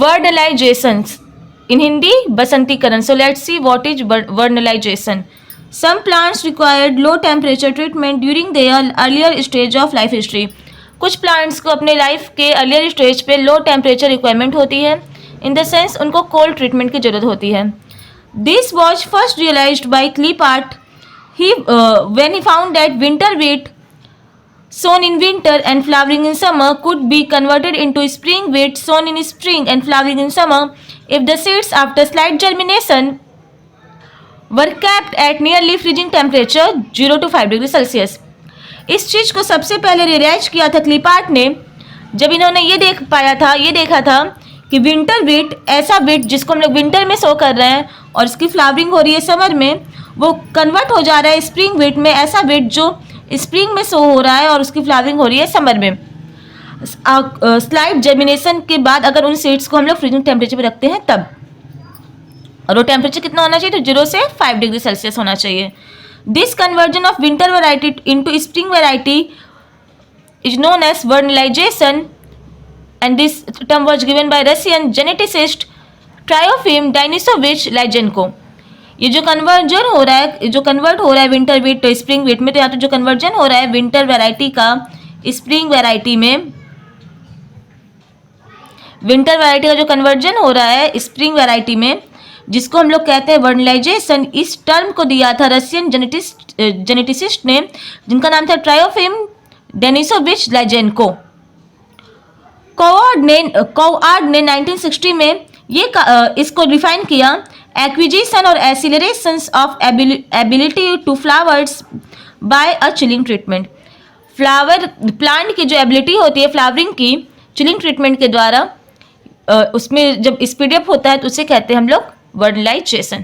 Vernalizations. In Hindi, basantikरण. So let's see what is vernalization. Some plants required low temperature treatment during their earlier stage of life history. कुछ plants को अपने life के earlier stage पे low temperature requirement होती है, in the sense उनको cold treatment की जरूरत होती है. This was first realised by Klippart when he found that winter wheat sown in winter and flowering in summer could be converted into spring wheat sown in spring and flowering in summer if the seeds after slight germination were kept at nearly freezing temperature 0 to 5 degree Celsius. इस चीज़ को सबसे पहले realise किया था क्लीपार्ट ने जब इन्होंने ये देखा था कि विंटर वीट, ऐसा वीट जिसको हम लोग विंटर में सो कर रहे हैं और इसकी फ्लावरिंग हो रही है समर में, वो कन्वर्ट हो जा रहा है स्प्रिंग वीट में, ऐसा वीट जो स्प्रिंग में सो हो रहा है और उसकी फ्लावरिंग हो रही है समर में. स्लाइट जर्मिनेशन के बाद अगर उन सीड्स को हम लोग फ्रीजिंग टेम्परेचर पे रखते हैं तब, और वो टेम्परेचर कितना होना चाहिए, तो 0 से 5 डिग्री सेल्सियस होना चाहिए. This conversion of winter variety into spring variety is known as vernalisation and this term was given by Russian geneticist Trofim Denisovich Lysenko. ये जो कन्वर्जन हो रहा है, जो कन्वर्ट हो रहा है विंटर वीट तो स्प्रिंग वीट में, तो यहाँ तो जो कन्वर्जन हो रहा है विंटर वेराइटी का स्प्रिंग वेराइटी में, विंटर वेराइटी का जो कन्वर्जन हो रहा है स्प्रिंग वेराइटी में, जिसको हम लोग कहते हैं वर्नलाइजेशन, इस टर्म को दिया था रशियन जेनेटिसिस्ट ने जिनका नाम था ट्रायोफिम डेनिसोविच लाइजेंको. कॉवार्ड ने 1960 में ये इसको डिफाइन किया, एक्विजिशन और acceleration of ability to flowers by a chilling treatment. Flower plant की जो एबिलिटी होती है फ्लावरिंग की, चिलिंग ट्रीटमेंट के द्वारा उसमें जब स्पीड अप होता है तो उसे कहते हैं हम लोग वर्नलाइजेशन.